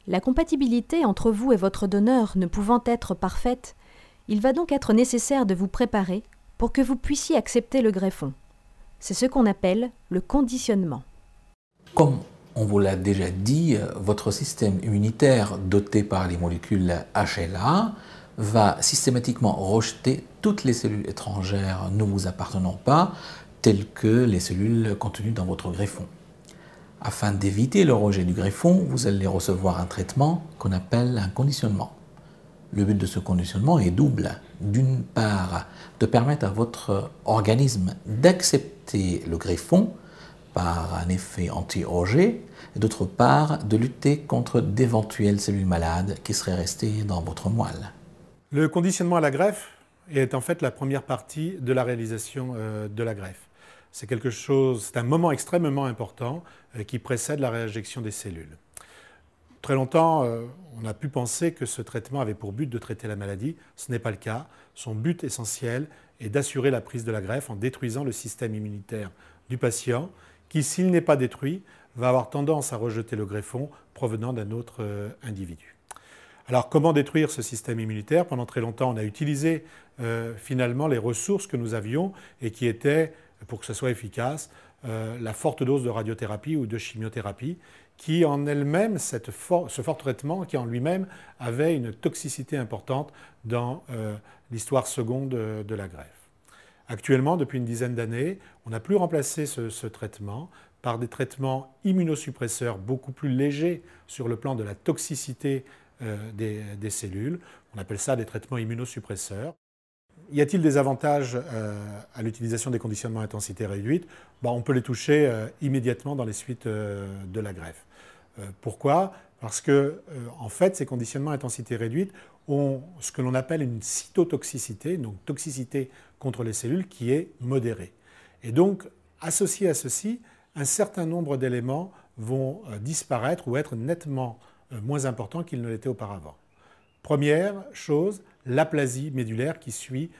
La compatibilité entre vous et votre donneur ne pouvant être parfaite, il va donc être nécessaire de vous préparer pour que vous puissiez accepter le greffon. C'est ce qu'on appelle le conditionnement. Comme on vous l'a déjà dit, votre système immunitaire doté par les molécules HLA va systématiquement rejeter toutes les cellules étrangères ne vous appartenant pas, telles que les cellules contenues dans votre greffon. Afin d'éviter le rejet du greffon, vous allez recevoir un traitement qu'on appelle un conditionnement. Le but de ce conditionnement est double. D'une part, de permettre à votre organisme d'accepter le greffon par un effet anti-rejet, et d'autre part, de lutter contre d'éventuelles cellules malades qui seraient restées dans votre moelle. Le conditionnement à la greffe est en fait la première partie de la réalisation de la greffe. C'est un moment extrêmement important qui précède la réinjection des cellules. Très longtemps, on a pu penser que ce traitement avait pour but de traiter la maladie. Ce n'est pas le cas. Son but essentiel est d'assurer la prise de la greffe en détruisant le système immunitaire du patient qui, s'il n'est pas détruit, va avoir tendance à rejeter le greffon provenant d'un autre individu. Alors, comment détruire ce système immunitaire? Pendant très longtemps, on a utilisé finalement les ressources que nous avions et qui étaient, pour que ce soit efficace, la forte dose de radiothérapie ou de chimiothérapie, qui en elle-même, ce fort traitement, qui en lui-même avait une toxicité importante dans l'histoire seconde de la greffe. Actuellement, depuis une dizaine d'années, on n'a plus remplacé ce traitement par des traitements immunosuppresseurs beaucoup plus légers sur le plan de la toxicité des cellules. On appelle ça des traitements immunosuppresseurs. Y a-t-il des avantages à l'utilisation des conditionnements à intensité réduite? On peut les toucher immédiatement dans les suites de la greffe. Pourquoi? Parce que, en fait, ces conditionnements à intensité réduite ont ce que l'on appelle une cytotoxicité, donc toxicité contre les cellules, qui est modérée. Et donc, associé à ceci, un certain nombre d'éléments vont disparaître ou être nettement moins importants qu'ils ne l'étaient auparavant. Première chose, l'aplasie médulaire qui suit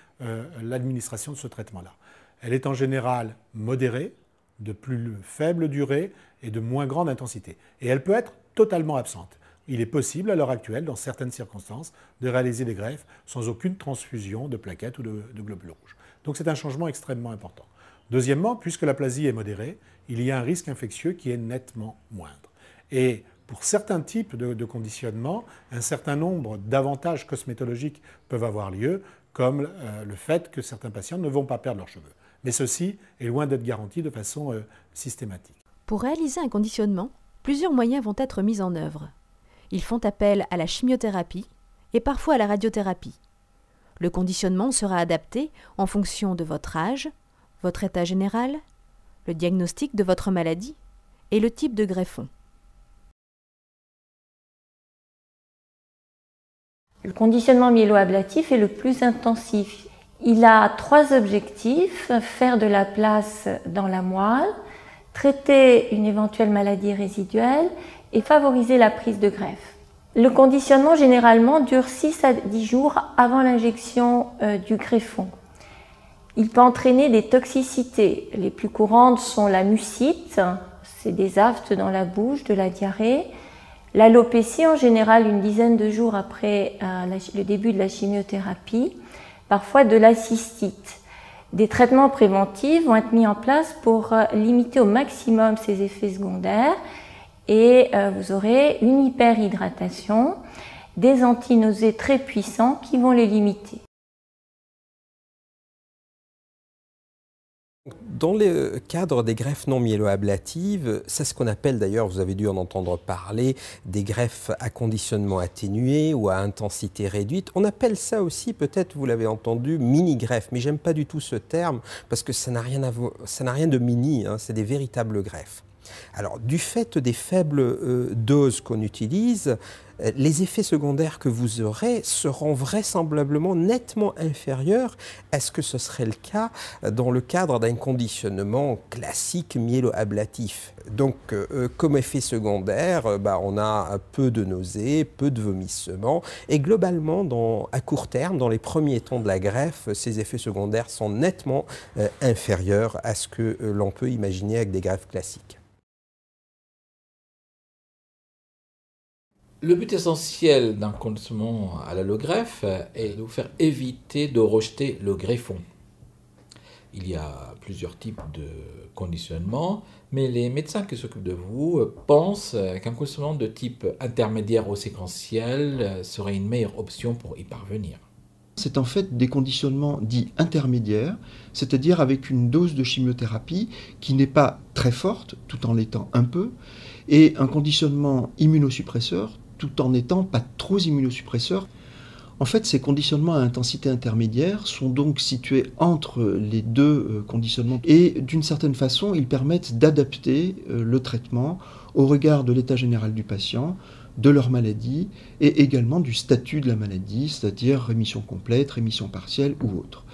l'administration de ce traitement-là. Elle est en général modérée, de plus faible durée et de moins grande intensité. Et elle peut être totalement absente. Il est possible à l'heure actuelle, dans certaines circonstances, de réaliser des greffes sans aucune transfusion de plaquettes ou de globules rouges. Donc c'est un changement extrêmement important. Deuxièmement, puisque l'aplasie est modérée, il y a un risque infectieux qui est nettement moindre. Et pour certains types de conditionnement, un certain nombre d'avantages cosmétologiques peuvent avoir lieu, comme le fait que certains patients ne vont pas perdre leurs cheveux. Mais ceci est loin d'être garanti de façon systématique. Pour réaliser un conditionnement, plusieurs moyens vont être mis en œuvre. Ils font appel à la chimiothérapie et parfois à la radiothérapie. Le conditionnement sera adapté en fonction de votre âge, votre état général, le diagnostic de votre maladie et le type de greffon. Le conditionnement myéloablatif est le plus intensif. Il a 3 objectifs: faire de la place dans la moelle, traiter une éventuelle maladie résiduelle et favoriser la prise de greffe. Le conditionnement généralement dure 6 à 10 jours avant l'injection du greffon. Il peut entraîner des toxicités. Les plus courantes sont la mucite, c'est des aftes dans la bouche, de la diarrhée, l'alopécie en général une dizaine de jours après le début de la chimiothérapie, parfois de la cystite. Des traitements préventifs vont être mis en place pour limiter au maximum ces effets secondaires et vous aurez une hyperhydratation, des antinausées très puissants qui vont les limiter. Dans le cadre des greffes non myéloablatives, c'est ce qu'on appelle d'ailleurs, vous avez dû en entendre parler, des greffes à conditionnement atténué ou à intensité réduite. On appelle ça aussi, peut-être vous l'avez entendu, mini-greffes, mais j'aime pas du tout ce terme parce que ça n'a rien de mini, hein, c'est des véritables greffes. Alors, du fait des faibles doses qu'on utilise, les effets secondaires que vous aurez seront vraisemblablement nettement inférieurs à ce que ce serait le cas dans le cadre d'un conditionnement classique myéloablatif. Donc, comme effet secondaire, on a peu de nausées, peu de vomissements et globalement, à court terme, dans les premiers temps de la greffe, ces effets secondaires sont nettement inférieurs à ce que l'on peut imaginer avec des greffes classiques. Le but essentiel d'un conditionnement à l'allogreffe est de vous faire éviter de rejeter le greffon. Il y a plusieurs types de conditionnement, mais les médecins qui s'occupent de vous pensent qu'un conditionnement de type intermédiaire ou séquentiel serait une meilleure option pour y parvenir. C'est en fait des conditionnements dits intermédiaires, c'est-à-dire avec une dose de chimiothérapie qui n'est pas très forte, tout en l'étant un peu, et un conditionnement immunosuppresseur, tout en n'étant pas trop immunosuppresseur. En fait, ces conditionnements à intensité intermédiaire sont donc situés entre les deux conditionnements et d'une certaine façon, ils permettent d'adapter le traitement au regard de l'état général du patient, de leur maladie et également du statut de la maladie, c'est-à-dire rémission complète, rémission partielle ou autre.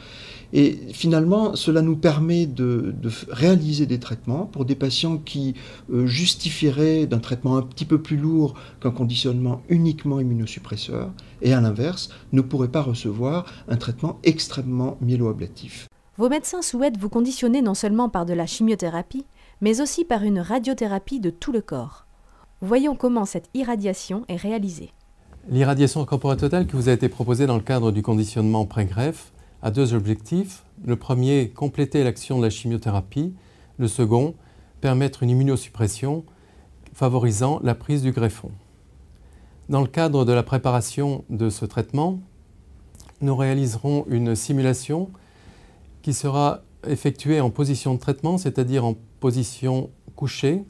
Et finalement, cela nous permet de réaliser des traitements pour des patients qui justifieraient d'un traitement un petit peu plus lourd qu'un conditionnement uniquement immunosuppresseur, et à l'inverse, ne pourraient pas recevoir un traitement extrêmement myéloablatif. Vos médecins souhaitent vous conditionner non seulement par de la chimiothérapie, mais aussi par une radiothérapie de tout le corps. Voyons comment cette irradiation est réalisée. L'irradiation corporelle totale qui vous a été proposée dans le cadre du conditionnement pré-greffe a deux objectifs. Le premier, compléter l'action de la chimiothérapie. Le second, permettre une immunosuppression favorisant la prise du greffon. Dans le cadre de la préparation de ce traitement, nous réaliserons une simulation qui sera effectuée en position de traitement, c'est-à-dire en position couchée.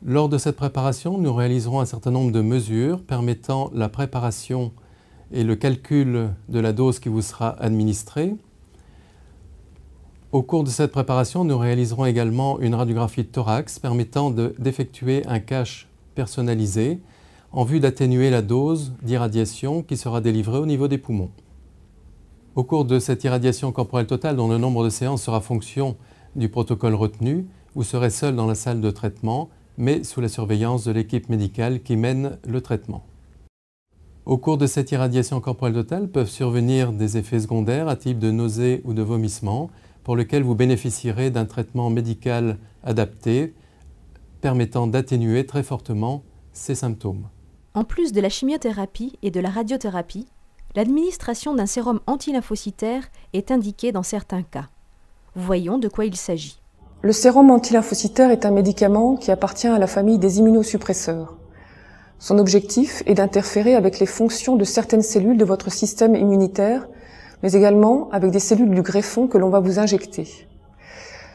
Lors de cette préparation, nous réaliserons un certain nombre de mesures permettant la préparation et le calcul de la dose qui vous sera administrée. Au cours de cette préparation, nous réaliserons également une radiographie de thorax permettant d'effectuer un cache personnalisé en vue d'atténuer la dose d'irradiation qui sera délivrée au niveau des poumons. Au cours de cette irradiation corporelle totale, dont le nombre de séances sera fonction du protocole retenu, vous serez seul dans la salle de traitement, mais sous la surveillance de l'équipe médicale qui mène le traitement. Au cours de cette irradiation corporelle totale peuvent survenir des effets secondaires à type de nausées ou de vomissements pour lesquels vous bénéficierez d'un traitement médical adapté permettant d'atténuer très fortement ces symptômes. En plus de la chimiothérapie et de la radiothérapie, l'administration d'un sérum antilymphocytaire est indiquée dans certains cas. Voyons de quoi il s'agit. Le sérum antilymphocytaire est un médicament qui appartient à la famille des immunosuppresseurs. Son objectif est d'interférer avec les fonctions de certaines cellules de votre système immunitaire, mais également avec des cellules du greffon que l'on va vous injecter.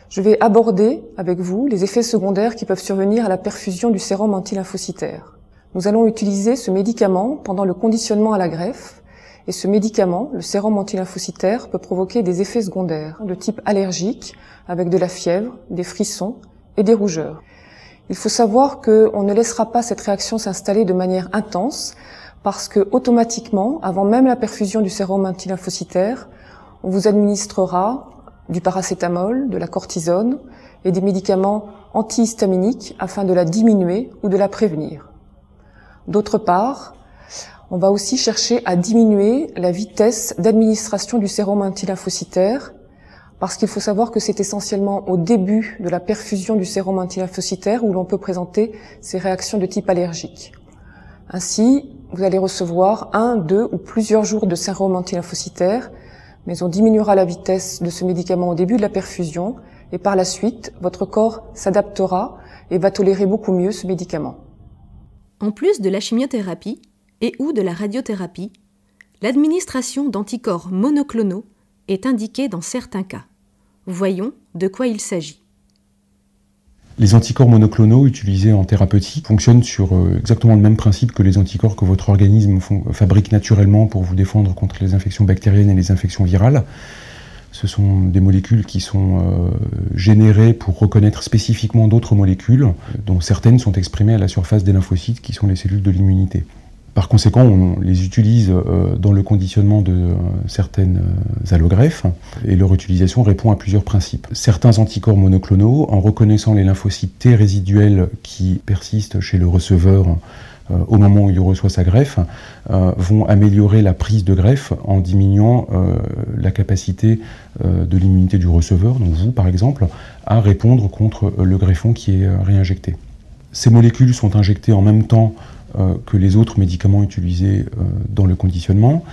Je vais aborder avec vous les effets secondaires qui peuvent survenir à la perfusion du sérum antilymphocytaire. Nous allons utiliser ce médicament pendant le conditionnement à la greffe, et ce médicament, le sérum antilymphocytaire, peut provoquer des effets secondaires de type allergique, avec de la fièvre, des frissons et des rougeurs. Il faut savoir qu'on ne laissera pas cette réaction s'installer de manière intense parce que automatiquement, avant même la perfusion du sérum antilymphocytaire, on vous administrera du paracétamol, de la cortisone et des médicaments antihistaminiques afin de la diminuer ou de la prévenir. D'autre part, on va aussi chercher à diminuer la vitesse d'administration du sérum antilymphocytaire parce qu'il faut savoir que c'est essentiellement au début de la perfusion du sérum antilymphocytaire où l'on peut présenter ces réactions de type allergique. Ainsi, vous allez recevoir 1, 2 ou plusieurs jours de sérum antilymphocytaire, mais on diminuera la vitesse de ce médicament au début de la perfusion et par la suite, votre corps s'adaptera et va tolérer beaucoup mieux ce médicament. En plus de la chimiothérapie et ou de la radiothérapie, l'administration d'anticorps monoclonaux est indiquée dans certains cas. Voyons de quoi il s'agit. Les anticorps monoclonaux utilisés en thérapeutique fonctionnent sur exactement le même principe que les anticorps que votre organisme fabrique naturellement pour vous défendre contre les infections bactériennes et les infections virales. Ce sont des molécules qui sont générées pour reconnaître spécifiquement d'autres molécules, dont certaines sont exprimées à la surface des lymphocytes, qui sont les cellules de l'immunité. Par conséquent, on les utilise dans le conditionnement de certaines allogreffes et leur utilisation répond à plusieurs principes. Certains anticorps monoclonaux, en reconnaissant les lymphocytes T résiduels qui persistent chez le receveur au moment où il reçoit sa greffe, vont améliorer la prise de greffe en diminuant la capacité de l'immunité du receveur, donc vous par exemple, à répondre contre le greffon qui est réinjecté. Ces molécules sont injectées en même temps que les autres médicaments utilisés dans le conditionnement,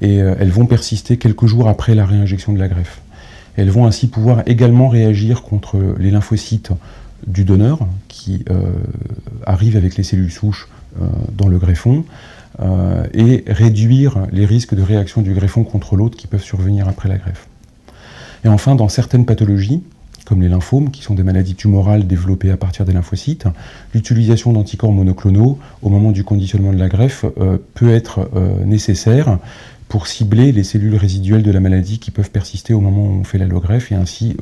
et elles vont persister quelques jours après la réinjection de la greffe. Elles vont ainsi pouvoir également réagir contre les lymphocytes du donneur qui arrivent avec les cellules souches dans le greffon et réduire les risques de réaction du greffon contre l'autre qui peuvent survenir après la greffe. Et enfin, dans certaines pathologies, comme les lymphomes, qui sont des maladies tumorales développées à partir des lymphocytes, l'utilisation d'anticorps monoclonaux au moment du conditionnement de la greffe peut être nécessaire pour cibler les cellules résiduelles de la maladie qui peuvent persister au moment où on fait l'allogreffe et ainsi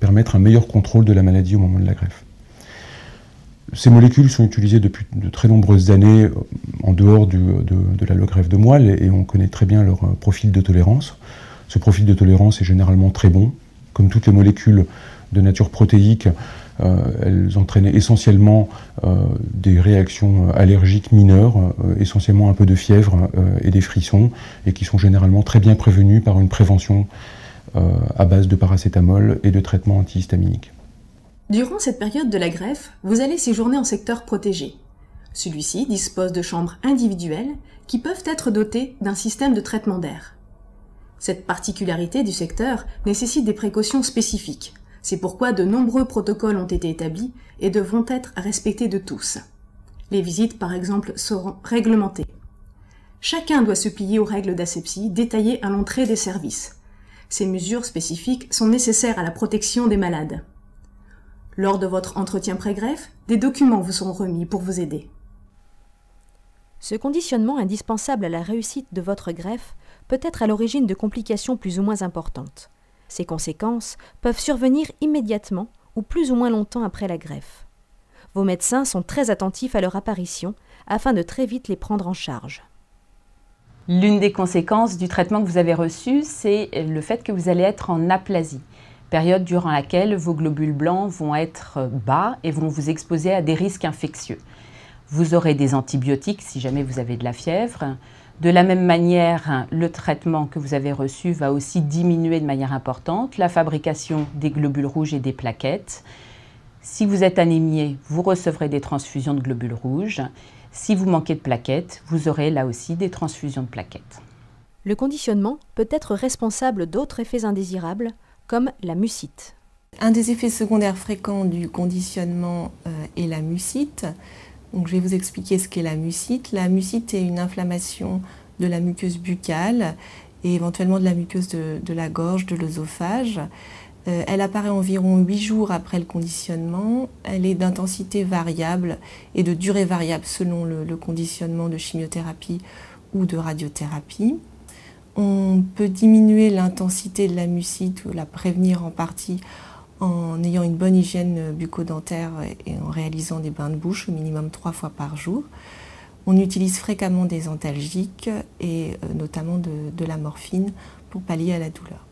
permettre un meilleur contrôle de la maladie au moment de la greffe. Ces molécules sont utilisées depuis de très nombreuses années en dehors de l'allogreffe de moelle et on connaît très bien leur profil de tolérance. Ce profil de tolérance est généralement très bon. Comme toutes les molécules de nature protéique, elles entraînent essentiellement des réactions allergiques mineures, essentiellement un peu de fièvre et des frissons, et qui sont généralement très bien prévenues par une prévention à base de paracétamol et de traitements antihistaminiques. Durant cette période de la greffe, vous allez séjourner en secteur protégé. Celui-ci dispose de chambres individuelles qui peuvent être dotées d'un système de traitement d'air. Cette particularité du secteur nécessite des précautions spécifiques. C'est pourquoi de nombreux protocoles ont été établis et devront être respectés de tous. Les visites, par exemple, seront réglementées. Chacun doit se plier aux règles d'asepsie détaillées à l'entrée des services. Ces mesures spécifiques sont nécessaires à la protection des malades. Lors de votre entretien pré-greffe, des documents vous seront remis pour vous aider. Ce conditionnement indispensable à la réussite de votre greffe peut être à l'origine de complications plus ou moins importantes. Ces conséquences peuvent survenir immédiatement ou plus ou moins longtemps après la greffe. Vos médecins sont très attentifs à leur apparition afin de très vite les prendre en charge. L'une des conséquences du traitement que vous avez reçu, c'est le fait que vous allez être en aplasie, période durant laquelle vos globules blancs vont être bas et vont vous exposer à des risques infectieux. Vous aurez des antibiotiques si jamais vous avez de la fièvre. De la même manière, le traitement que vous avez reçu va aussi diminuer de manière importante la fabrication des globules rouges et des plaquettes. Si vous êtes anémié, vous recevrez des transfusions de globules rouges. Si vous manquez de plaquettes, vous aurez là aussi des transfusions de plaquettes. Le conditionnement peut être responsable d'autres effets indésirables, comme la mucite. Un des effets secondaires fréquents du conditionnement est la mucite. Donc, je vais vous expliquer ce qu'est la mucite. La mucite est une inflammation de la muqueuse buccale et éventuellement de la muqueuse de la gorge, de l'œsophage. Elle apparaît environ 8 jours après le conditionnement. Elle est d'intensité variable et de durée variable selon le conditionnement de chimiothérapie ou de radiothérapie. On peut diminuer l'intensité de la mucite ou la prévenir en partie en ayant une bonne hygiène bucco-dentaire et en réalisant des bains de bouche au minimum 3 fois par jour. On utilise fréquemment des antalgiques et notamment de la morphine pour pallier à la douleur.